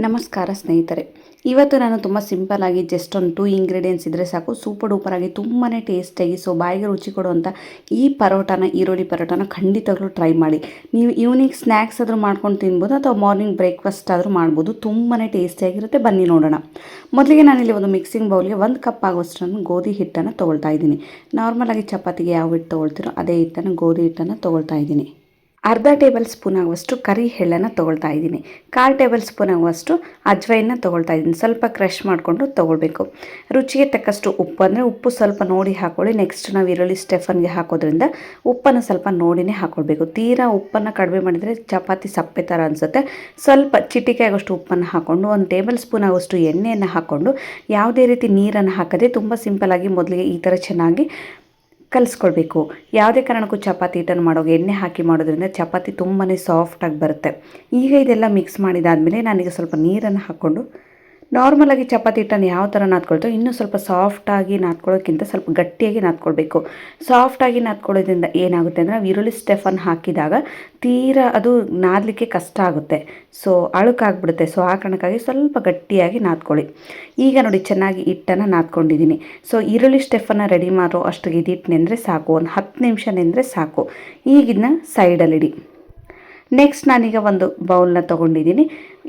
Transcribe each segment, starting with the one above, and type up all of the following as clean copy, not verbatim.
ನಮಸ್ಕಾರ ಸ್ನೇಹಿತರೆ. ಇವತ್ತು ನಾನು ತುಂಬ ಸಿಂಪಲ್ಲಾಗಿ ಜಸ್ಟ್ ಒಂದು 2 ಇಂಗ್ರೀಡಿಯೆಂಟ್ಸ್ ಇದ್ದರೆ ಸಾಕು, ಸೂಪರ್ ಡೂಪರಾಗಿ ತುಂಬಾ ಟೇಸ್ಟಿಯಾಗಿ ಬಾಯಿಗೆ ರುಚಿ ಕೊಡುವಂಥ ಈ ಈರುಳ್ಳಿ ಪರೋಟಾನ ಖಂಡಿತವಾಗ್ಲೂ ಟ್ರೈ ಮಾಡಿ. ನೀವು ಈವ್ನಿಂಗ್ ಸ್ನ್ಯಾಕ್ಸ್ ಆದರೂ ಮಾಡ್ಕೊಂಡು ತಿನ್ಬೋದು ಅಥವಾ ಮಾರ್ನಿಂಗ್ ಬ್ರೇಕ್ಫಾಸ್ಟ್ ಆದರೂ ಮಾಡ್ಬೋದು. ತುಂಬಾ ಟೇಸ್ಟಿಯಾಗಿರುತ್ತೆ. ಬನ್ನಿ ನೋಡೋಣ. ಮೊದಲಿಗೆ ನಾನಿಲ್ಲಿ ಒಂದು ಮಿಕ್ಸಿಂಗ್ ಬೌಲ್ಗೆ 1 ಕಪ್ ಆಗುವಷ್ಟು ಗೋಧಿ ಹಿಟ್ಟನ್ನು ತೊಗೊಳ್ತಾ ಇದ್ದೀನಿ. ನಾರ್ಮಲಾಗಿ ಚಪಾತಿಗೆ ಯಾವ ಹಿಟ್ಟು ತೊಗೊಳ್ತೀರೋ ಅದೇ ಹಿಟ್ಟನ್ನು ಗೋಧಿ ಹಿಟ್ಟನ್ನು ತೊಗೊಳ್ತಾ ಇದ್ದೀನಿ. ಅರ್ಧ ಟೇಬಲ್ ಸ್ಪೂನ್ ಆಗುವಷ್ಟು ಕರಿ ಎಳ್ಳನ್ನು ತೊಗೊಳ್ತಾ ಇದ್ದೀನಿ. 1/4 ಟೇಬಲ್ ಸ್ಪೂನ್ ಆಗುವಷ್ಟು ಅಜ್ವೈನ ತೊಗೊಳ್ತಾ ಇದ್ದೀನಿ. ಸ್ವಲ್ಪ ಕ್ರಷ್ ಮಾಡಿಕೊಂಡು ತೊಗೊಳ್ಬೇಕು. ರುಚಿಗೆ ತಕ್ಕಷ್ಟು ಉಪ್ಪು, ಅಂದರೆ ಉಪ್ಪು ಸ್ವಲ್ಪ ನೋಡಿ ಹಾಕ್ಕೊಳ್ಳಿ. ನೆಕ್ಸ್ಟ್ ನಾವು ಈರುಳ್ಳಿ ಸ್ಟಫನ್ಗೆ ಹಾಕೋದ್ರಿಂದ ಉಪ್ಪನ್ನು ಸ್ವಲ್ಪ ನೋಡಿನೇ ಹಾಕ್ಕೊಳ್ಬೇಕು. ತೀರಾ ಉಪ್ಪನ್ನು ಕಡಿಮೆ ಮಾಡಿದರೆ ಚಪಾತಿ ಸಪ್ಪೆ ಥರ ಅನಿಸುತ್ತೆ. ಸ್ವಲ್ಪ ಚಿಟಿಕೆ ಆಗೋಷ್ಟು ಉಪ್ಪನ್ನು ಹಾಕ್ಕೊಂಡು 1 ಟೇಬಲ್ ಸ್ಪೂನ್ ಆಗುವಷ್ಟು ಎಣ್ಣೆಯನ್ನು ಹಾಕ್ಕೊಂಡು ಯಾವುದೇ ರೀತಿ ನೀರನ್ನು ಹಾಕದೆ ತುಂಬ ಸಿಂಪಲಾಗಿ ಮೊದಲಿಗೆ ಈ ಥರ ಚೆನ್ನಾಗಿ ಕಲಿಸ್ಕೊಳ್ಬೇಕು. ಯಾವುದೇ ಕಾರಣಕ್ಕೂ ಚಪಾತಿ ಹಿಟ್ಟನ್ನು ಮಾಡುವಾಗ ಎಣ್ಣೆ ಹಾಕಿ ಮಾಡೋದ್ರಿಂದ ಚಪಾತಿ ತುಂಬಾ ಸಾಫ್ಟಾಗಿ ಬರುತ್ತೆ. ಈಗ ಇದೆಲ್ಲ ಮಿಕ್ಸ್ ಮಾಡಿದಾದಮೇಲೆ ನಾನೀಗ ಸ್ವಲ್ಪ ನೀರನ್ನು ಹಾಕ್ಕೊಂಡು ನಾರ್ಮಲಾಗಿ ಚಪಾತಿ ಹಿಟ್ಟನ್ನು ಯಾವ ಥರ ನಾದ್ಕೊಳ್ತೋ ಇನ್ನೂ ಸ್ವಲ್ಪ ಸಾಫ್ಟಾಗಿ ನಾದ್ಕೊಳ್ಳೋಕ್ಕಿಂತ ಸ್ವಲ್ಪ ಗಟ್ಟಿಯಾಗಿ ನಾದ್ಕೊಳ್ಬೇಕು. ಸಾಫ್ಟಾಗಿ ನಾದ್ಕೊಳ್ಳೋದ್ರಿಂದ ಏನಾಗುತ್ತೆ ಅಂದರೆ ನಾವು ಈರುಳ್ಳಿ ಸ್ಟಫನ್ ಹಾಕಿದಾಗ ತೀರಾ ಅದು ನಾದಲಿಕ್ಕೆ ಕಷ್ಟ ಆಗುತ್ತೆ. ಸೊ ಅಳುಕಾಗ್ಬಿಡುತ್ತೆ. ಸೊ ಆ ಕಾರಣಕ್ಕಾಗಿ ಸ್ವಲ್ಪ ಗಟ್ಟಿಯಾಗಿ ನಾದ್ಕೊಳ್ಳಿ. ಈಗ ನೋಡಿ ಚೆನ್ನಾಗಿ ಹಿಟ್ಟನ್ನು ನಾದ್ಕೊಂಡಿದ್ದೀನಿ. ಸೊ ಈರುಳ್ಳಿ ಸ್ಟಫನ್ನು ರೆಡಿ ಮಾಡೋ ಅಷ್ಟಿಗೆ ಇದಿಟ್ಟು ನೆಂದರೆ ಸಾಕು. ಒಂದು 10 ನಿಮಿಷ ನೆಂದರೆ ಸಾಕು. ಈಗಿನ್ನ ಸೈಡಲ್ಲಿಡಿ. ನೆಕ್ಸ್ಟ್ ನಾನೀಗ ಒಂದು ಬೌಲ್ನ ತೊಗೊಂಡಿದ್ದೀನಿ.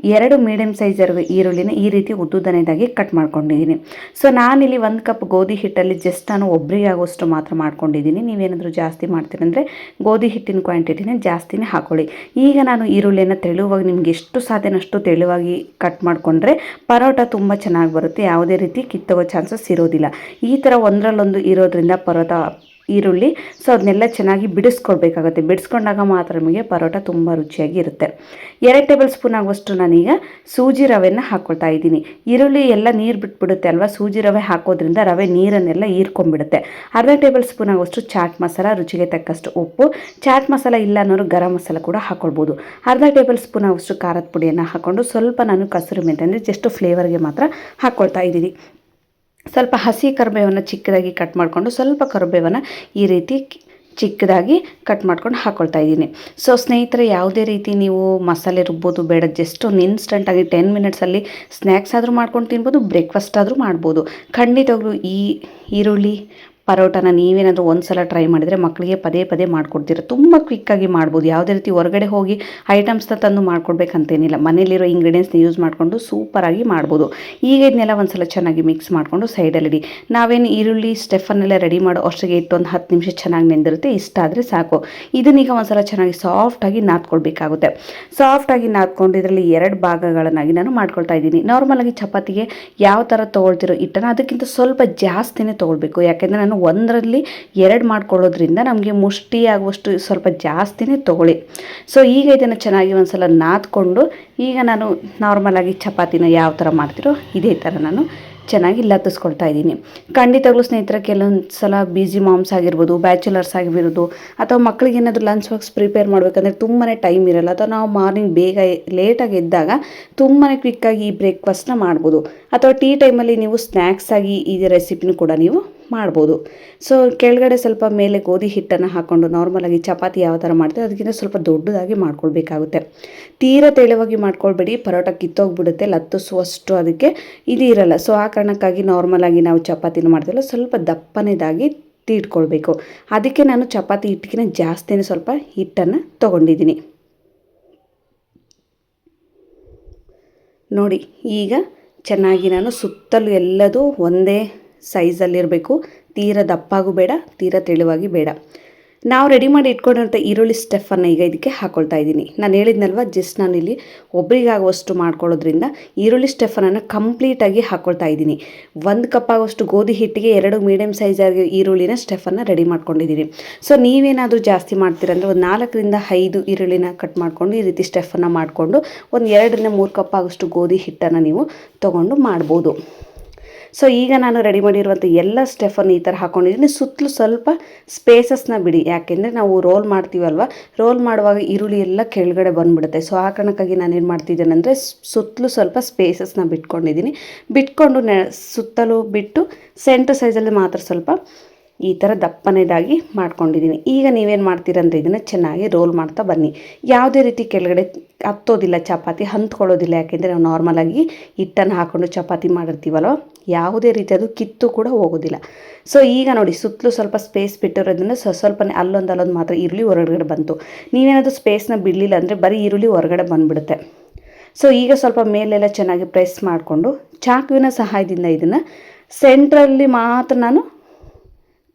2 ಮೀಡಿಯಮ್ ಸೈಜರ್ಗೆ ಈರುಳ್ಳಿನ ಈ ರೀತಿ ಉದ್ದುದನೇದಾಗಿ ಕಟ್ ಮಾಡ್ಕೊಂಡಿದ್ದೀನಿ. ಸೊ ನಾನಿಲ್ಲಿ 1 ಕಪ್ ಗೋಧಿ ಹಿಟ್ಟಲ್ಲಿ ಜಸ್ಟ್ ನಾನು ಒಬ್ಬರಿಗೆ ಆಗೋಷ್ಟು ಮಾತ್ರ ಮಾಡ್ಕೊಂಡಿದ್ದೀನಿ. ನೀವೇನಾದರೂ ಜಾಸ್ತಿ ಮಾಡ್ತೀರಂದರೆ ಗೋಧಿ ಹಿಟ್ಟಿನ ಕ್ವಾಂಟಿಟಿನ ಜಾಸ್ತಿನೇ ಹಾಕ್ಕೊಳ್ಳಿ. ಈಗ ನಾನು ಈರುಳ್ಳಿಯನ್ನು ತೆಳುವಾಗಿ ನಿಮ್ಗೆ ಎಷ್ಟು ಸಾಧ್ಯನಷ್ಟು ತೆಳುವಾಗಿ ಕಟ್ ಮಾಡಿಕೊಂಡ್ರೆ ಪರೋಟ ತುಂಬ ಚೆನ್ನಾಗಿ ಬರುತ್ತೆ. ಯಾವುದೇ ರೀತಿ ಕಿತ್ತೋಗೋ ಚಾನ್ಸಸ್ ಇರೋದಿಲ್ಲ. ಈ ಥರ ಒಂದರಲ್ಲೊಂದು ಇರೋದ್ರಿಂದ ಪರೋಟ ಈರುಳ್ಳಿ ಸೊ ಅದನ್ನೆಲ್ಲ ಚೆನ್ನಾಗಿ ಬಿಡಿಸ್ಕೊಳ್ಬೇಕಾಗುತ್ತೆ. ಬಿಡಿಸ್ಕೊಂಡಾಗ ಮಾತ್ರ ನಮಗೆ ಪರೋಟ ತುಂಬ ರುಚಿಯಾಗಿ ಇರುತ್ತೆ. 2 ಟೇಬಲ್ ಸ್ಪೂನ್ ಆಗುವಷ್ಟು ನಾನೀಗ ಸೂಜಿ ರವೆಯನ್ನು ಹಾಕ್ಕೊಳ್ತಾ ಇದ್ದೀನಿ. ಈರುಳ್ಳಿ ಎಲ್ಲ ನೀರು ಬಿಟ್ಬಿಡುತ್ತೆ ಅಲ್ವಾ, ಸೂಜಿ ರವೆ ಹಾಕೋದ್ರಿಂದ ರವೆ ನೀರನ್ನೆಲ್ಲ ಹೀರ್ಕೊಂಡ್ಬಿಡುತ್ತೆ. ಅರ್ಧ ಟೇಬಲ್ ಸ್ಪೂನ್ ಆಗುವಷ್ಟು ಚಾಟ್ ಮಸಾಲ, ರುಚಿಗೆ ತಕ್ಕಷ್ಟು ಉಪ್ಪು. ಚಾಟ್ ಮಸಾಲ ಇಲ್ಲ ಅನ್ನೋರು ಗರಂ ಮಸಾಲ ಕೂಡ ಹಾಕ್ಕೊಳ್ಬೋದು. ಅರ್ಧ ಟೇಬಲ್ ಸ್ಪೂನ್ ಆಗುವಷ್ಟು ಖಾರದ ಪುಡಿಯನ್ನು ಹಾಕ್ಕೊಂಡು ಸ್ವಲ್ಪ ನಾನು ಕಸೂರಿ ಮೆಂತ್ಯ ಅಂದರೆ ಜಸ್ಟ್ ಫ್ಲೇವರ್ಗೆ ಮಾತ್ರ ಹಾಕ್ಕೊಳ್ತಾ ಇದ್ದೀನಿ. ಸ್ವಲ್ಪ ಹಸಿ ಕರಿಬೇವನ್ನು ಚಿಕ್ಕದಾಗಿ ಕಟ್ ಮಾಡಿಕೊಂಡು ಸ್ವಲ್ಪ ಕರಿಬೇವನ್ನು ಈ ರೀತಿ ಚಿಕ್ಕದಾಗಿ ಕಟ್ ಮಾಡ್ಕೊಂಡು ಹಾಕ್ಕೊಳ್ತಾ ಇದ್ದೀನಿ. ಸೊ ಸ್ನೇಹಿತರೆ, ಯಾವುದೇ ರೀತಿ ನೀವು ಮಸಾಲೆ ರುಬ್ಬೋದು ಬೇಡ. ಜಸ್ಟ್ ಒಂದು ಇನ್ಸ್ಟಂಟಾಗಿ 10 ಮಿನಿಟ್ಸಲ್ಲಿ ಸ್ನ್ಯಾಕ್ಸ್ ಆದರೂ ಮಾಡ್ಕೊಂಡು ತಿನ್ಬೋದು, ಬ್ರೇಕ್ಫಾಸ್ಟ್ ಆದರೂ ಮಾಡ್ಬೋದು. ಖಂಡಿತವಾಗ್ಲೂ ಈ ಈರುಳ್ಳಿ ಪರೋಟನ ನೀವೇನಾದರೂ ಒಂದು ಸಲ ಟ್ರೈ ಮಾಡಿದರೆ ಮಕ್ಕಳಿಗೆ ಪದೇ ಪದೇ ಮಾಡಿಕೊಡ್ತೀರ. ತುಂಬ ಕ್ವಿಕ್ಕಾಗಿ ಮಾಡ್ಬೋದು. ಯಾವುದೇ ರೀತಿ ಹೊರಗಡೆ ಹೋಗಿ ಐಟಮ್ಸ್ನ ತಂದು ಮಾಡ್ಕೊಡ್ಬೇಕಂತೇನಿಲ್ಲ. ಮನೇಲಿರೋ ಇಂಗ್ರೀಡಿಯೆಂಟ್ಸ್ನ ಯೂಸ್ ಮಾಡಿಕೊಂಡು ಸೂಪರಾಗಿ ಮಾಡ್ಬೋದು. ಈಗ ಇದನ್ನೆಲ್ಲ ಒಂದು ಸಲ ಚೆನ್ನಾಗಿ ಮಿಕ್ಸ್ ಮಾಡಿಕೊಂಡು ಸೈಡಲ್ಲಿಡಿ. ನಾವೇನು ಈರುಳ್ಳಿ ಸ್ಟಫನ್ನೆಲ್ಲ ರೆಡಿ ಮಾಡೋ ಅಷ್ಟಿಗೆ ಇಟ್ಟು ಒಂದು 10 ನಿಮಿಷ ಚೆನ್ನಾಗಿ ನೆಂದಿರುತ್ತೆ. ಇಷ್ಟ ಆದರೆ ಸಾಕು. ಇದನ್ನೀಗ ಒಂದು ಸಲ ಚೆನ್ನಾಗಿ ಸಾಫ್ಟಾಗಿ ನಾದ್ಕೊಳ್ಬೇಕಾಗುತ್ತೆ. ಸಾಫ್ಟಾಗಿ ನಾದ್ಕೊಂಡು ಇದರಲ್ಲಿ 2 ಭಾಗಗಳನ್ನಾಗಿ ನಾನು ಮಾಡ್ಕೊಳ್ತಾ ಇದ್ದೀನಿ. ನಾರ್ಮಲಾಗಿ ಚಪಾತಿಗೆ ಯಾವ ಥರ ತೊಗೊಳ್ತಿರೋ ಹಿಟ್ಟನ್ನು ಅದಕ್ಕಿಂತ ಸ್ವಲ್ಪ ಜಾಸ್ತಿನೇ ತೊಗೊಳ್ಬೇಕು. ಯಾಕೆಂದರೆ ನಾನು 1ರಲ್ಲಿ 2 ಮಾಡ್ಕೊಳ್ಳೋದ್ರಿಂದ ನಮಗೆ ಮುಷ್ಟಿ ಆಗುವಷ್ಟು ಸ್ವಲ್ಪ ಜಾಸ್ತಿನೇ ತೊಗೊಳ್ಳಿ. ಸೊ ಈಗ ಇದನ್ನು ಚೆನ್ನಾಗಿ ಒಂದು ಸಲ ನಾದ್ಕೊಂಡು ಈಗ ನಾನು ನಾರ್ಮಲಾಗಿ ಚಪಾತಿನ ಯಾವ ಥರ ಮಾಡ್ತಿರೋ ಇದೇ ಥರ ನಾನು ಚೆನ್ನಾಗಿ ಲತ್ತಿಸ್ಕೊಳ್ತಾ ಇದ್ದೀನಿ. ಖಂಡಿತವಾಗ್ಲೂ ಸ್ನೇಹಿತರೆ, ಕೆಲವೊಂದು ಸಲ ಬಿಸಿ ಮಾಮ್ಸ್ ಆಗಿರ್ಬೋದು, ಬ್ಯಾಚುಲರ್ಸ್ ಆಗಿರ್ಬೋದು, ಅಥವಾ ಮಕ್ಕಳಿಗೆ ಏನಾದರೂ ಲಂಚ್ ಬಾಕ್ಸ್ ಪ್ರಿಪೇರ್ ಮಾಡಬೇಕಂದ್ರೆ ತುಂಬಾ ಟೈಮ್ ಇರೋಲ್ಲ, ಅಥವಾ ನಾವು ಮಾರ್ನಿಂಗ್ ಬೇಗ ಲೇಟಾಗಿ ಎದ್ದಾಗ ತುಂಬಾ ಕ್ವಿಕ್ಕಾಗಿ ಈ ಬ್ರೇಕ್ಫಾಸ್ಟ್ನ ಮಾಡ್ಬೋದು. ಅಥವಾ ಟೀ ಟೈಮಲ್ಲಿ ನೀವು ಸ್ನ್ಯಾಕ್ಸ್ ಆಗಿ ಈ ರೆಸಿಪಿನೂ ಕೂಡ ನೀವು ಮಾಡ್ಬೋದು. ಸೊ ಕೆಳಗಡೆ ಸ್ವಲ್ಪ ಮೇಲೆ ಗೋಧಿ ಹಿಟ್ಟನ್ನು ಹಾಕ್ಕೊಂಡು ನಾರ್ಮಲಾಗಿ ಚಪಾತಿ ಯಾವ ಥರ ಮಾಡ್ತೀವಿ ಅದಕ್ಕಿಂತ ಸ್ವಲ್ಪ ದೊಡ್ಡದಾಗಿ ಮಾಡ್ಕೊಳ್ಬೇಕಾಗುತ್ತೆ. ತೀರಾ ತೆಳುವಾಗಿ ಮಾಡ್ಕೊಳ್ಬೇಡಿ, ಪರೋಟ ಕಿತ್ತೋಗ್ಬಿಡುತ್ತೆ. ಲತ್ತಿಸುವಷ್ಟು ಅದಕ್ಕೆ ಇದು ಇರಲ್ಲ. ಸೊ ಆ ಕಾರಣಕ್ಕಾಗಿ ನಾರ್ಮಲಾಗಿ ನಾವು ಚಪಾತಿನ ಮಾಡ್ತೀವಲ್ಲ ಸ್ವಲ್ಪ ದಪ್ಪನೇದಾಗಿ ತೀಡ್ಕೊಳ್ಬೇಕು. ಅದಕ್ಕೆ ನಾನು ಚಪಾತಿ ಹಿಟ್ಟಿನ ಜಾಸ್ತಿನೇ ಸ್ವಲ್ಪ ಹಿಟ್ಟನ್ನು ತೊಗೊಂಡಿದ್ದೀನಿ. ನೋಡಿ, ಈಗ ಚೆನ್ನಾಗಿ ನಾನು ಸುತ್ತಲೂ ಎಲ್ಲದೂ ಒಂದೇ ಸೈಜಲ್ಲಿರಬೇಕು. ತೀರಾ ದಪ್ಪಾಗೂ ಬೇಡ, ತೀರಾ ತೆಳುವಾಗಿ ಬೇಡ. ನಾವು ರೆಡಿ ಮಾಡಿ ಇಟ್ಕೊಂಡಿರೋಂಥ ಈರುಳ್ಳಿ ಸ್ಟಫನ್ನು ಈಗ ಇದಕ್ಕೆ ಹಾಕ್ಕೊಳ್ತಾ ಇದ್ದೀನಿ. ನಾನು ಹೇಳಿದ್ನಲ್ವ, ಜಸ್ಟ್ ನಾನಿಲ್ಲಿ ಒಬ್ಬರಿಗಾಗುವಷ್ಟು ಮಾಡ್ಕೊಳ್ಳೋದ್ರಿಂದ ಈರುಳ್ಳಿ ಸ್ಟಫನನ್ನು ಕಂಪ್ಲೀಟಾಗಿ ಹಾಕ್ಕೊಳ್ತಾ ಇದ್ದೀನಿ. 1 ಕಪ್ ಆಗುವಷ್ಟು ಗೋಧಿ ಹಿಟ್ಟಿಗೆ 2 ಮೀಡಿಯಮ್ ಸೈಜಾಗಿ ಈರುಳ್ಳಿನ ಸ್ಟಫನ್ನು ರೆಡಿ ಮಾಡ್ಕೊಂಡಿದ್ದೀನಿ. ಸೊ ನೀವೇನಾದರೂ ಜಾಸ್ತಿ ಮಾಡ್ತೀರಂದರೆ ಒಂದು 4ರಿಂದ 5 ಈರುಳ್ಳಿನ ಕಟ್ ಮಾಡಿಕೊಂಡು ಈ ರೀತಿ ಸ್ಟಫನ್ನು ಮಾಡಿಕೊಂಡು ಒಂದು 2ರಿಂದ 3 ಕಪ್ ಆಗುವಷ್ಟು ಗೋಧಿ ಹಿಟ್ಟನ್ನು ನೀವು ತೊಗೊಂಡು ಮಾಡ್ಬೋದು. ಸೊ ಈಗ ನಾನು ರೆಡಿ ಮಾಡಿರುವಂಥ ಎಲ್ಲ ಸ್ಟಫನ್ನು ಈ ಥರ ಹಾಕ್ಕೊಂಡಿದ್ದೀನಿ. ಸುತ್ತಲೂ ಸ್ವಲ್ಪ ಸ್ಪೇಸಸ್ನ ಬಿಡಿ. ಯಾಕೆಂದರೆ ನಾವು ರೋಲ್ ಮಾಡ್ತೀವಲ್ವ, ರೋಲ್ ಮಾಡುವಾಗ ಈರುಳ್ಳಿ ಎಲ್ಲ ಕೆಳಗಡೆ ಬಂದುಬಿಡುತ್ತೆ. ಸೊ ಆ ಕಾರಣಕ್ಕಾಗಿ ನಾನೇನು ಮಾಡ್ತಿದ್ದೇನೆ ಅಂದರೆ ಸುತ್ತಲೂ ಸ್ವಲ್ಪ ಸ್ಪೇಸಸ್ನ ಬಿಟ್ಕೊಂಡಿದ್ದೀನಿ. ಬಿಟ್ಕೊಂಡು ಸುತ್ತಲೂ ಬಿಟ್ಟು ಸೆಂಟ್ರ್ ಸೈಜಲ್ಲಿ ಮಾತ್ರ ಸ್ವಲ್ಪ ಈ ಥರ ದಪ್ಪನೇದಾಗಿ ಮಾಡ್ಕೊಂಡಿದ್ದೀನಿ. ಈಗ ನೀವೇನು ಮಾಡ್ತೀರಂದರೆ ಇದನ್ನು ಚೆನ್ನಾಗಿ ರೋಲ್ ಮಾಡ್ತಾ ಬನ್ನಿ. ಯಾವುದೇ ರೀತಿ ಕೆಳಗಡೆ ಹತ್ತೋದಿಲ್ಲ, ಚಪಾತಿ ಹಂತ್ಕೊಳ್ಳೋದಿಲ್ಲ. ಯಾಕೆಂದರೆ ನಾವು ನಾರ್ಮಲಾಗಿ ಹಿಟ್ಟನ್ನು ಹಾಕ್ಕೊಂಡು ಚಪಾತಿ ಮಾಡಿರ್ತೀವಲ್ವ, ಯಾವುದೇ ರೀತಿ ಅದು ಕಿತ್ತು ಕೂಡ ಹೋಗೋದಿಲ್ಲ. ಸೊ ಈಗ ನೋಡಿ, ಸುತ್ತಲೂ ಸ್ವಲ್ಪ ಸ್ಪೇಸ್ ಬಿಟ್ಟಿರೋದ್ರಿಂದ ಸ್ವಲ್ಪನೇ ಅಲ್ಲೊಂದು ಮಾತ್ರ ಈರುಳ್ಳಿ ಹೊರಗಡೆ ಬಂತು. ನೀವೇನಾದರೂ ಸ್ಪೇಸ್ನ ಬಿಡಲಿಲ್ಲ ಅಂದರೆ ಬರೀ ಈರುಳ್ಳಿ ಹೊರಗಡೆ ಬಂದುಬಿಡುತ್ತೆ. ಸೊ ಈಗ ಸ್ವಲ್ಪ ಮೇಲೆಲ್ಲ ಚೆನ್ನಾಗಿ ಪ್ರೆಸ್ ಮಾಡಿಕೊಂಡು ಚಾಕುವಿನ ಸಹಾಯದಿಂದ ಇದನ್ನು ಸೆಂಟ್ರಲ್ಲಿ ಮಾತ್ರ ನಾನು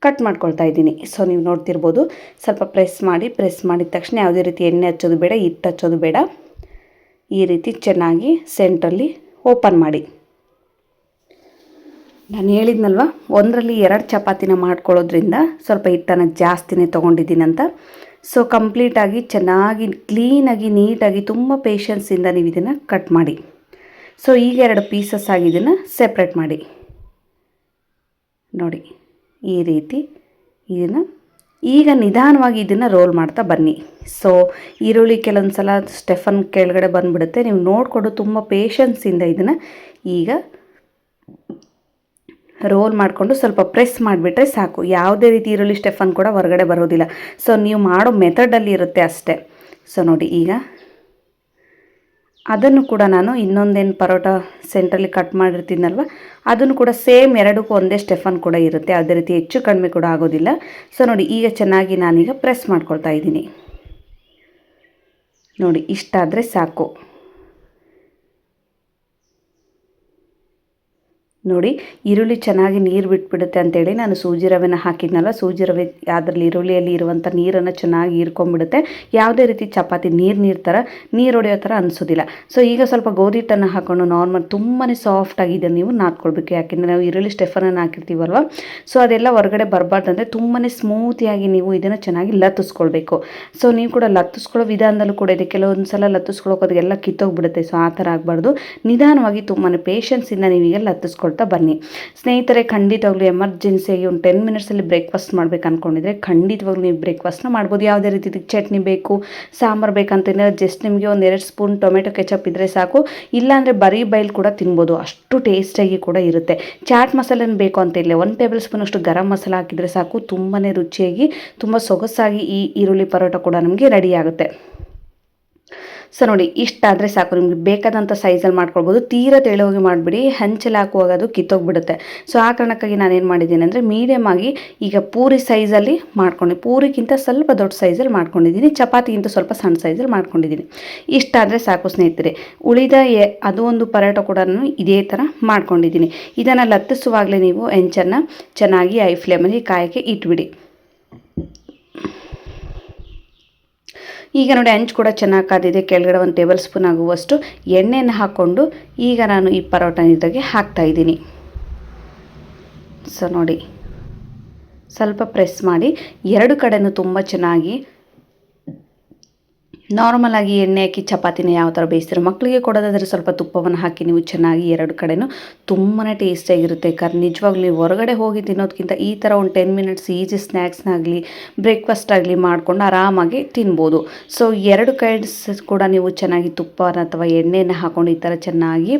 ಕಟ್ ಮಾಡ್ಕೊಳ್ತಾ ಇದ್ದೀನಿ. ಸೊ ನೀವು ನೋಡ್ತಿರ್ಬೋದು, ಸ್ವಲ್ಪ ಪ್ರೆಸ್ ಮಾಡಿದ ತಕ್ಷಣ ಯಾವುದೇ ರೀತಿ ಎಣ್ಣೆ ಹಚ್ಚೋದು ಬೇಡ, ಹಿಟ್ಟು ಹಚ್ಚೋದು ಬೇಡ. ಈ ರೀತಿ ಚೆನ್ನಾಗಿ ಸೆಂಟ್ರಲ್ಲಿ ಓಪನ್ ಮಾಡಿ. ನಾನು ಹೇಳಿದ್ನಲ್ವ, ಒಂದರಲ್ಲಿ 2 ಚಪಾತಿನ ಮಾಡ್ಕೊಳ್ಳೋದ್ರಿಂದ ಸ್ವಲ್ಪ ಹಿಟ್ಟನ್ನು ಜಾಸ್ತಿನೇ ತೊಗೊಂಡಿದ್ದೀನಿ ಅಂತ. ಸೊ ಕಂಪ್ಲೀಟಾಗಿ ಚೆನ್ನಾಗಿ ಕ್ಲೀನಾಗಿ ನೀಟಾಗಿ ತುಂಬ ಪೇಷನ್ಸಿಂದ ನೀವು ಇದನ್ನು ಕಟ್ ಮಾಡಿ. ಸೊ ಈಗ 2 ಪೀಸಸ್ ಆಗಿ ಇದನ್ನು ಸೆಪ್ರೇಟ್ ಮಾಡಿ. ನೋಡಿ ಈ ರೀತಿ ಇದನ್ನು ಈಗ ನಿಧಾನವಾಗಿ ಇದನ್ನು ರೋಲ್ ಮಾಡ್ತಾ ಬನ್ನಿ. ಸೊ ಈರುಳ್ಳಿ ಕೆಲವೊಂದು ಸಲ ಸ್ಟೆಫನ್ ಕೆಳಗಡೆ ಬಂದುಬಿಡುತ್ತೆ. ನೀವು ನೋಡಿಕೊಂಡು ತುಂಬ ಪೇಷನ್ಸಿಂದ ಇದನ್ನು ಈಗ ರೋಲ್ ಮಾಡಿಕೊಂಡು ಸ್ವಲ್ಪ ಪ್ರೆಸ್ ಮಾಡಿಬಿಟ್ರೆ ಸಾಕು. ಯಾವುದೇ ರೀತಿ ಈರುಳ್ಳಿ ಸ್ಟೆಫನ್ ಕೂಡ ಹೊರಗಡೆ ಬರೋದಿಲ್ಲ. ಸೊ ನೀವು ಮಾಡೋ ಮೆಥಡಲ್ಲಿ ಇರುತ್ತೆ ಅಷ್ಟೇ. ಸೊ ನೋಡಿ, ಈಗ ಅದನ್ನು ಕೂಡ ನಾನು ಇನ್ನೊಂದೇನು ಪರೋಟ ಸೆಂಟ್ರಲ್ಲಿ ಕಟ್ ಮಾಡಿರ್ತೀನಲ್ವ, ಅದನ್ನು ಕೂಡ ಸೇಮ್ 2ಕ್ಕೂ ಒಂದೇ ಸ್ಟೆಫನ್ ಕೂಡ ಇರುತ್ತೆ. ಅದೇ ರೀತಿ ಹೆಚ್ಚು ಕಡಿಮೆ ಕೂಡ ಆಗೋದಿಲ್ಲ. ಸೊ ನೋಡಿ, ಈಗ ಚೆನ್ನಾಗಿ ನಾನೀಗ ಪ್ರೆಸ್ ಮಾಡ್ಕೊಳ್ತಾ ಇದ್ದೀನಿ. ನೋಡಿ, ಇಷ್ಟಾದರೆ ಸಾಕು. ನೋಡಿ, ಈರುಳ್ಳಿ ಚೆನ್ನಾಗಿ ನೀರು ಬಿಟ್ಬಿಡುತ್ತೆ ಅಂತೇಳಿ ನಾನು ಸೂಜಿ ರವೆನ ಹಾಕಿದ್ನಲ್ಲ, ಸೂಜಿ ರವೆ ಅದರಲ್ಲಿ ಈರುಳ್ಳಿಯಲ್ಲಿ ಇರುವಂಥ ನೀರನ್ನು ಚೆನ್ನಾಗಿ ಹೀರ್ಕೊಂಡ್ಬಿಡುತ್ತೆ. ಯಾವುದೇ ರೀತಿ ಚಪಾತಿ ನೀರು ಥರ ನೀರು ಹೊಡೆಯೋ ಥರ ಅನಿಸೋದಿಲ್ಲ. ಸೊ ಈಗ ಸ್ವಲ್ಪ ಗೋಧಿ ಹಿಟ್ಟನ್ನು ಹಾಕ್ಕೊಂಡು ನಾರ್ಮಲ್ ತುಂಬಾ ಸಾಫ್ಟಾಗಿದೆ ನೀವು ನಾದ್ಕೊಳ್ಬೇಕು. ಯಾಕೆಂದರೆ ನಾವು ಈರುಳ್ಳಿ ಸ್ಟೆಫನನ್ನು ಹಾಕಿರ್ತೀವಲ್ವ, ಸೊ ಅದೆಲ್ಲ ಹೊರಗಡೆ ಬರಬಾರ್ದಂದರೆ ತುಂಬಾ ಸ್ಮೂತಿಯಾಗಿ ನೀವು ಇದನ್ನು ಚೆನ್ನಾಗಿ ಲತ್ತಿಸ್ಕೊಳ್ಬೇಕು. ಸೊ ನೀವು ಕೂಡ ಲತ್ತಿಸ್ಕೊಳ್ಳೋ ವಿಧಾನದಲ್ಲೂ ಕೂಡ ಇದೆ. ಕೆಲವೊಂದು ಸಲ ಲತ್ತಿಸ್ಕೊಳ್ಳೋಕೆ ಅದೆಲ್ಲ ಕಿತ್ತೋಗ್ಬಿಡುತ್ತೆ. ಸೊ ಆ ಥರ ಆಗಬಾರ್ದು. ನಿಧಾನವಾಗಿ ತುಂಬಾ ಪೇಷನ್ಸಿಂದ ನೀವೀಗ ಲತ್ತಿಸ್ಕೊಳ್ತಾ ಬನ್ನಿ. ಸ್ನೇಹಿತರೆ, ಖಂಡಿತವಾಗ್ಲೂ ಎಮರ್ಜೆನ್ಸಿಯಾಗಿ ಒಂದು 10 ಮಿನಿಟ್ಸಲ್ಲಿ ಬ್ರೇಕ್ಫಾಸ್ಟ್ ಮಾಡ್ಬೇಕು ಅಂದ್ಕೊಂಡಿದ್ರೆ ಖಂಡಿತವಾಗ್ಲೂ ನೀವು ಬ್ರೇಕ್ಫಾಸ್ಟ್ನ ಮಾಡ್ಬೋದು. ಯಾವುದೇ ರೀತಿ ಚಟ್ನಿ ಬೇಕು, ಸಾಂಬಾರು ಬೇಕಂತಂದರೆ ಜಸ್ಟ್ ನಿಮಗೆ ಒಂದು 2 ಸ್ಪೂನ್ ಟೊಮೆಟೊ ಕೆಚಪ್ ಇದ್ದರೆ ಸಾಕು. ಇಲ್ಲಾಂದರೆ ಬರೀ ಬೈಲ್ ಕೂಡ ತಿನ್ಬೋದು, ಅಷ್ಟು ಟೇಸ್ಟಾಗಿ ಕೂಡ ಇರುತ್ತೆ. ಚಾಟ್ ಮಸಾಲೆನ ಬೇಕು ಅಂತ ಇಲ್ಲ, 1 ಟೇಬಲ್ ಸ್ಪೂನ್ ಅಷ್ಟು ಗರಂ ಮಸಾಲ ಹಾಕಿದರೆ ಸಾಕು. ತುಂಬಾ ರುಚಿಯಾಗಿ ತುಂಬ ಸೊಗಸಾಗಿ ಈ ಈರುಳ್ಳಿ ಪರೋಟ ಕೂಡ ನಮಗೆ ರೆಡಿ ಆಗುತ್ತೆ. ಸೊ ನೋಡಿ, ಇಷ್ಟಾದರೆ ಸಾಕು. ನಿಮಗೆ ಬೇಕಾದಂಥ ಸೈಜಲ್ಲಿ ಮಾಡ್ಕೊಳ್ಬೋದು. ತೀರಾ ತೆಳುವಾಗಿ ಮಾಡಿಬಿಡಿ, ಹಂಚಲ್ಲಿ ಹಾಕುವಾಗ ಅದು ಕಿತ್ತೋಗ್ಬಿಡುತ್ತೆ. ಸೊ ಆ ಕಾರಣಕ್ಕಾಗಿ ನಾನೇನು ಮಾಡಿದ್ದೀನಿ ಅಂದರೆ ಮೀಡಿಯಮ್ ಆಗಿ ಈಗ ಪೂರಿ ಸೈಜಲ್ಲಿ ಮಾಡ್ಕೊಂಡು, ಪೂರಿಗಿಂತ ಸ್ವಲ್ಪ ದೊಡ್ಡ ಸೈಜಲ್ಲಿ ಮಾಡ್ಕೊಂಡಿದ್ದೀನಿ, ಚಪಾತಿಗಿಂತ ಸ್ವಲ್ಪ ಸಣ್ಣ ಸೈಜಲ್ಲಿ ಮಾಡ್ಕೊಂಡಿದ್ದೀನಿ. ಇಷ್ಟಾದರೆ ಸಾಕು ಸ್ನೇಹಿತರೆ. ಉಳಿದ ಅದು ಒಂದು ಪರೋಟ ಕೂಡ ನಾನು ಇದೇ ಥರ ಮಾಡ್ಕೊಂಡಿದ್ದೀನಿ. ಇದನ್ನು ಲತ್ತಿಸುವಾಗಲೇ ನೀವು ಹೆಂಚನ್ನು ಚೆನ್ನಾಗಿ ಐ ಫ್ಲೇಮಲ್ಲಿ ಕಾಯೋಕ್ಕೆ ಇಟ್ಬಿಡಿ. ಈಗ ನೋಡಿ, ಹಂಚು ಕೂಡ ಚೆನ್ನಾಗಿ ಕಾದಿದೆ. ಕೆಳಗಡೆ 1 ಟೇಬಲ್ ಸ್ಪೂನ್ ಆಗುವಷ್ಟು ಎಣ್ಣೆಯನ್ನು ಹಾಕ್ಕೊಂಡು ಈಗ ನಾನು ಈ ಪರೋಟ ಇದ್ರಾಗೆ ಹಾಕ್ತಾಯಿದ್ದೀನಿ. ಸೊ ನೋಡಿ, ಸ್ವಲ್ಪ ಪ್ರೆಸ್ ಮಾಡಿ 2 ಕಡೆನೂ ತುಂಬ ಚೆನ್ನಾಗಿ ನಾರ್ಮಲಾಗಿ ಎಣ್ಣೆ ಹಾಕಿ ಚಪಾತಿನ ಯಾವ ಥರ ಬೇಯಿಸ್ತೀರೋ, ಮಕ್ಕಳಿಗೆ ಕೊಡೋದಾದರೆ ಸ್ವಲ್ಪ ತುಪ್ಪವನ್ನು ಹಾಕಿ ನೀವು ಚೆನ್ನಾಗಿ 2 ಕಡೆನೂ ತುಂಬಾ ಟೇಸ್ಟಿಯಾಗಿರುತ್ತೆ. ನಿಜವಾಗ್ಲೂ ನೀವು ಹೊರಗಡೆ ಹೋಗಿ ತಿನ್ನೋದಕ್ಕಿಂತ ಈ ಥರ ಒಂದು 10 ಮಿನಿಟ್ಸ್ ಈಜಿ ಸ್ನ್ಯಾಕ್ಸ್ನಾಗಲಿ ಬ್ರೇಕ್ಫಾಸ್ಟ್ ಆಗಲಿ ಮಾಡ್ಕೊಂಡು ಆರಾಮಾಗಿ ತಿನ್ಬೋದು. ಸೊ 2 ಕೈಡ್ಸ್ ಕೂಡ ನೀವು ಚೆನ್ನಾಗಿ ತುಪ್ಪನ ಅಥವಾ ಎಣ್ಣೆಯನ್ನು ಹಾಕ್ಕೊಂಡು ಈ ಥರ ಚೆನ್ನಾಗಿ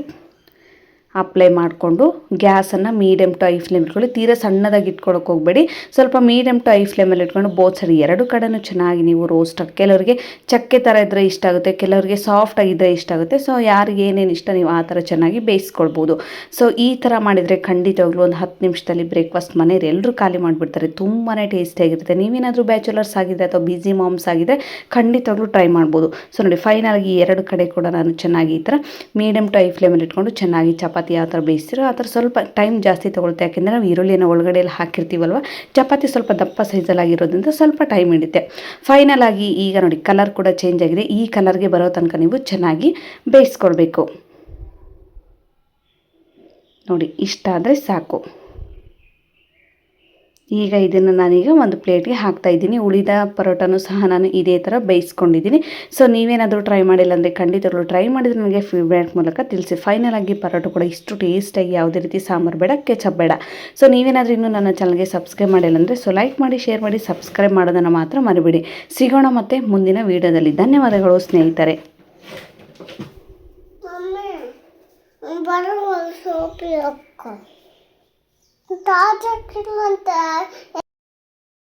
ಅಪ್ಲೈ ಮಾಡಿಕೊಂಡು ಗ್ಯಾಸನ್ನು ಮೀಡಿಯಮ್ ಟು ಐ ಫ್ಲೇಮ್ ಇಟ್ಕೊಳ್ಳಿ. ತೀರಾ ಸಣ್ಣದಾಗಿ ಇಟ್ಕೊಳ್ಳೋಕೆ ಹೋಗಬೇಡಿ, ಸ್ವಲ್ಪ ಮೀಡಿಯಮ್ ಟು ಐ ಫ್ಲೇಮಲ್ಲಿ ಇಟ್ಕೊಂಡು ಬೋತ್ ಸೈಡ್ 2 ಕಡೆನೂ ಚೆನ್ನಾಗಿ ನೀವು ರೋಸ್ಟ್ ಆಗಿ, ಕೆಲವರಿಗೆ ಚಕ್ಕೆ ಥರ ಇದ್ದರೆ ಇಷ್ಟ ಆಗುತ್ತೆ, ಕೆಲವರಿಗೆ ಸಾಫ್ಟ್ ಆಗಿದ್ದರೆ ಇಷ್ಟ ಆಗುತ್ತೆ. ಸೊ ಯಾರಿಗೆ ಏನೇನು ಇಷ್ಟ ನೀವು ಆ ಥರ ಚೆನ್ನಾಗಿ ಬೇಯಿಸ್ಕೊಳ್ಬೋದು. ಸೊ ಈ ಥರ ಮಾಡಿದರೆ ಖಂಡಿತವಾಗ್ಲೂ ಒಂದು 10 ನಿಮಿಷದಲ್ಲಿ ಬ್ರೇಕ್ಫಾಸ್ಟ್ ಮನೆಯವ್ರು ಎಲ್ಲರೂ ಖಾಲಿ ಮಾಡಿಬಿಡ್ತಾರೆ. ತುಂಬಾ ಟೇಸ್ಟಿಯಾಗಿರುತ್ತೆ. ನೀವೇನಾದರೂ ಬ್ಯಾಚುಲರ್ಸ್ ಆಗಿದೆ ಅಥವಾ ಬಿಸಿ ಮಾಮ್ಸ್ ಆಗಿದೆ ಖಂಡಿತವಾಗ್ಲೂ ಟ್ರೈ ಮಾಡ್ಬೋದು. ಸೊ ನೋಡಿ, ಫೈನಲಾಗಿ 2 ಕಡೆ ಕೂಡ ನಾನು ಚೆನ್ನಾಗಿ ಈ ಥರ ಮೀಡಿಯಮ್ ಟು ಐ ಫ್ಲೇಮಲ್ಲಿ ಇಟ್ಕೊಂಡು ಚೆನ್ನಾಗಿ ಚಪಾತಿ ಯಾವ ಥರ ಬೇಯಿಸ್ತೀರೋ ಆ ಥರ ಸ್ವಲ್ಪ ಟೈಮ್ ಜಾಸ್ತಿ ತೊಗೊಳುತ್ತೆ. ಯಾಕೆಂದರೆ ನಾವು ಈರುಳ್ಳಿನ ಒಳಗಡೆ ಎಲ್ಲ ಹಾಕಿರ್ತೀವಲ್ವ, ಚಪಾತಿ ಸ್ವಲ್ಪ ದಪ್ಪ ಸೈಜಲ್ಲಾಗಿರೋದ್ರಿಂದ ಸ್ವಲ್ಪ ಟೈಮ್ ಹಿಡಿಯುತ್ತೆ. ಫೈನಲ್ ಆಗಿ ಈಗ ನೋಡಿ, ಕಲರ್ ಕೂಡ ಚೇಂಜ್ ಆಗಿದೆ. ಈ ಕಲರ್ಗೆ ಬರೋ ತನಕ ನೀವು ಚೆನ್ನಾಗಿ ಬೇಯಿಸ್ಕೊಳ್ಬೇಕು. ನೋಡಿ, ಇಷ್ಟ ಆದರೆ ಸಾಕು. ಈಗ ಇದನ್ನು ನಾನೀಗ ಒಂದು ಪ್ಲೇಟ್ಗೆ ಹಾಕ್ತಾಯಿದ್ದೀನಿ. ಉಳಿದ ಪರೋಟನೂ ಸಹ ನಾನು ಇದೇ ಥರ ಬೇಯಿಸ್ಕೊಂಡಿದ್ದೀನಿ. ಸೊ ನೀವೇನಾದರೂ ಟ್ರೈ ಮಾಡಿಲ್ಲ ಅಂದರೆ ಖಂಡಿತಗಳು ಟ್ರೈ ಮಾಡಿದರೆ ನನಗೆ ಫೀಡ್ಬ್ಯಾಕ್ ಮೂಲಕ ತಿಳಿಸಿ. ಫೈನಲ್ ಆಗಿ ಪರೋಟ ಕೂಡ ಇಷ್ಟು ಟೇಸ್ಟಾಗಿ, ಯಾವುದೇ ರೀತಿ ಸಾಂಬಾರು ಬೇಡ, ಕೆಚಪ್ ಬೇಡ. ಸೊ ನೀವೇನಾದರೂ ಇನ್ನೂ ನನ್ನ ಚಾನಲ್ಗೆ ಸಬ್ಸ್ಕ್ರೈಬ್ ಮಾಡಿಲ್ಲ ಅಂದರೆ ಸೊ ಲೈಕ್ ಮಾಡಿ, ಶೇರ್ ಮಾಡಿ, ಸಬ್ಸ್ಕ್ರೈಬ್ ಮಾಡೋದನ್ನು ಮಾತ್ರ ಮರಿಬೇಡಿ. ಸಿಗೋಣ ಮತ್ತೆ ಮುಂದಿನ ವೀಡಿಯೋದಲ್ಲಿ. ಧನ್ಯವಾದಗಳು ಸ್ನೇಹಿತರೆ. ತಾಜಾ